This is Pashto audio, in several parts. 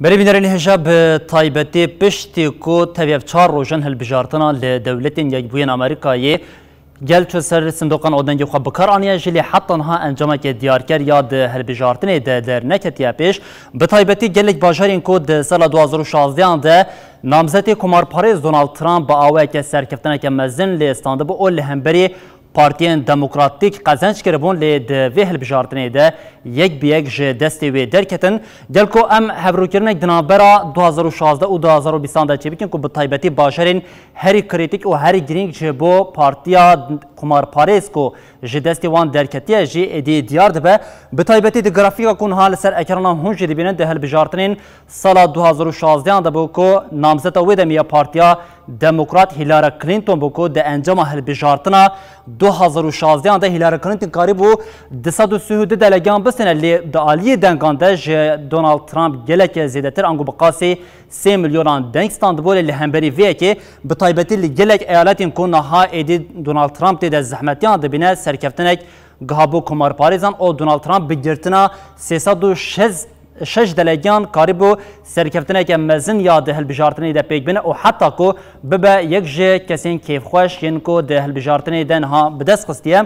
بريبينرين هجاب تايبتي بشتي كو تبيب چار روشن هالبجارتنا لدولتين يجبوين أمريكايي جل چو سر صندوقان اودنگی خواه بکار آنیا جلی حتی انها انجامه که دیارکر یاد هالبجارتنه ده در نکتیا پیش بتایبتی گلک باجارین کو ده سال 2016 ده نامزدی کمارپاریز دونالد ترامپ با آوه که سرکفتنه که مزن لی استانده با اول همبری پارتیین دموکراتیک قزنج کربون لی ده وی هالبجارتنه ده یک بیگ جه دستی وی درکتن گل کو ام هبروکرنک دنابرا 2016 و 2020 ده چه بکن کو بتایبتی باجارین هری کریتیک و هری گرینگ جه بو پارتیا کمارپاریز کو جه دستی وان درکتیه جه ادی دیار دبه بتایبتی ده گرافیکا کن حال سر اکرانا هون جه دبینن ده هالبجارتنین سال 2016 ده بو کو نامزتا وی دمیا پارتیا دموکرات هیلاری کلینتون بو کو ده انجام هالبجارتنا 2016 ده هیلاری کلینتون قریبو 230 دلگان بسنه لی ده آلیه دنگان ده جه دونالد ترامپ گلک زیدتر انگو بقاسی 3 میلیون دنگ ستاند بوله لی همبری ویه که بتایبتی لی گلک ایالتین کن ها ایدی دونالد ترامپ ده زحمتیان ده بینه سرکفتنک گهابو کمارپاریزان او دونالد ترامپ بگرتنا 306 دلگان قریبو سرکفتنه که مزن یا ده هالبجارتنه ده پیک بینه و حتی کو ببه یک جه کسین کیف خوش ین کو ده هالبجارتنه ده نها بدست خستیه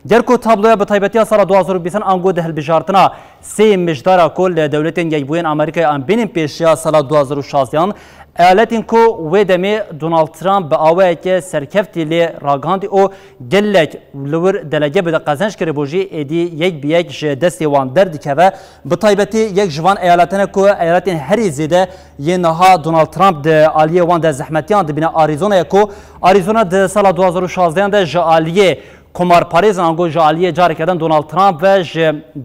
گرکو تابلویا بتایبتی سال 2020 انگو ده هالبجارتنا سی مجدارا کل دولتین یکبوین امریکای ام بینیم پیشیا سال 2016 ایالتین کو و دمی دونالد ترامپ به آوه که سرکفتی لی راگاندی او گلک لور دلگه بده قزنج کری بوجی ایدی یک بیک دستی وان دردی که و بتایبتی یک جوان ایالتین کو ایالتین هری زیده یه نها دونالد ترامپ ده آلیه وان ده زحمتیان ده بینه آریزونا کو آریزونا ده سال 2016 ده جه آلیه کمارپاریز انگو جالیه جاری کردن دونالد ترامپ و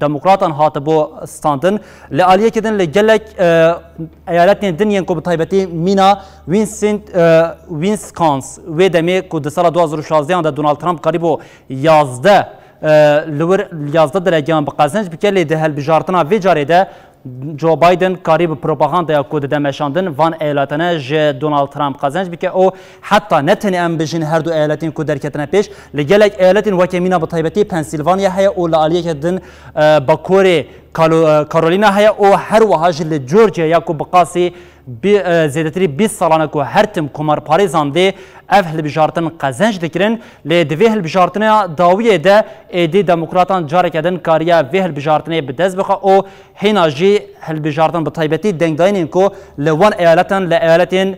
دموکراتان هاتبو ستاندن لالیه کردن لگلک ایالتین دنیان کو بتایبتی مینا وینسکانس و دمی کو ده سال 2016 ده دونالد ترامپ قریبو 11 لور 11 درجه بقزنج بکلی ده هالبجارتنا و جاری ده جو بایدن قریب پروپاگاندا کود دمشاندن وان ایالتانه ج دونالد ترامپ قزنج بکه او حتی نتنی ام بجین هر دو ایالتین کو درکتنه پیش لگلک ایالتین وکمینا بتایبتی پنسیلوانیا هیا او لالیه کدن باکوری کارولینا هیا او هر وهاج لجورجيا یا کو بقاسی زیادتری 20 سالانه کو هر تم کمارپاریزان ده اف هالبجارتن قزنج دکرن لدوی هالبجارتن داویه ده ایدی دموکراتان جاری کردن کاریا وی هالبجارتن بدز بخا او هینا جی هالبجارتن بتایبتی دنگ داینین کو لوان ایالتن لایالتین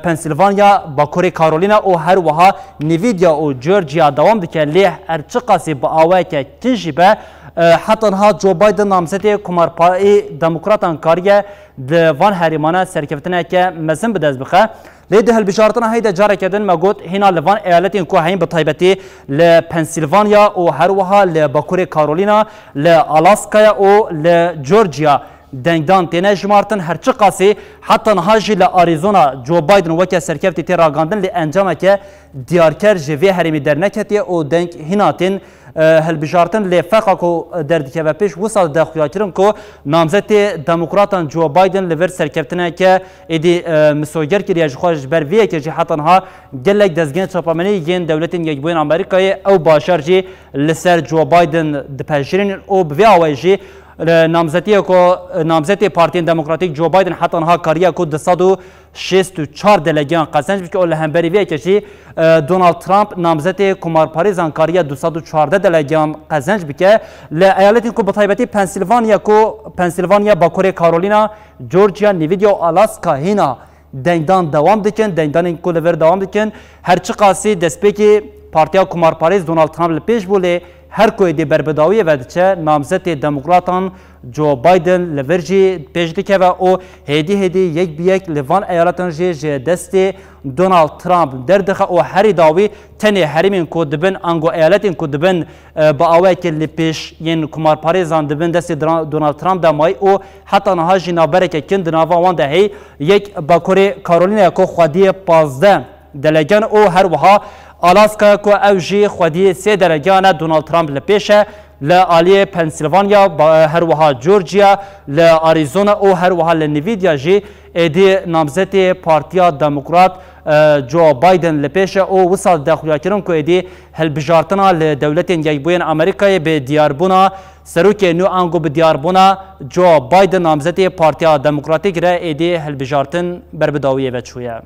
پنسیلوانیا باکوری کارولینا او هر وها نیویدیا او جورجیا دوام دکه لی ارچقاسی با آوه که تنجی به حتی انها جو بایدن نامزدی کمارپایی دموکراتان کاریه دوان هریمانه سرکفتنه که مزن بدز بخه لیده هالبجارتنا هیده جاره کردن مگود هینا لوان ایالتین که هین بطایبتی لپنسیلوانیا او هر وها لباکوری کارولینا لآلاسکایا او لجورجیا دنگدان تینه جمارتن هرچی قاسی حتی نهاجی لآریزونا جو بایدن وکه سرکفتی تی راگاندن لی انجامه که دیارکر جوی هرمی در نکتیه او دنگ هیناتین هالبجارتن لی فقا کو دردکه و پیش وصل داخویا کرن کو نامزد دموکراتان جو بایدن لور سرکفتنه که ایدی مسوگر کریه جخواج بر ویه که جی حتی نها گلک دزگین چاپامنی ین دولتین یکبوین امریکای او باشر جی لسر جو بایدن دپشرین او بوی آوی جی نامزدی پارتی دموکراتیک جو بایدن حتی انها کاریا کو 264 دلگیان قزنج بکه اول همبری وی کشی دونالد ترامپ نامزدی کمارپاریزان کاریا 214 دلگیان قزنج بکه لایالتین کو بتایبتی پنسیلوانیا باکوری کارولینا جورجیا نیویدیا و آلاسکا هینا دنگدان دوام دکن دنگدان کو لور دوام دکن هرچی قاسی دسپیکی پارتیا کمارپاریز دونالد ترامپ پیش بوله هر کوی دی بربداوی و دچه نامزد دموکراتان جو بایدن لورجی پیش دیکه و او هدی یک بیک لوان ایالتان جی دست دونالد ترامپ دردخه او هری داوی تنی هریمین کو دبن انگو ایالتین کو دبن با آوه که لپیش ین کمارپاریزان دبن دست دونالد ترامپ دمای او حتی نها جینا برکه کند ناوا وان ده هی یک باکوری کارولینا کو خودی 15 دلگان او هر وها آلاسکا کو اوجی خودی 3 درجه دونالد ترامپ لپیشه لآلیه پنسیلوانیا هر وها جورجیا لآریزونا او هر وها لنیویدیا جی ایدی نامزد پارتیا دموکرات جو بايدن لپیشه او وسال داخلیا کرن کو ادی هلبجارتنا لدولتین یکبوین امریکای به دیاربونا سروک نو انگو به دیاربونا جو بايدن نامزد پارتیا دموکراتیک را ادی هلبجارتن بربداویه و چویه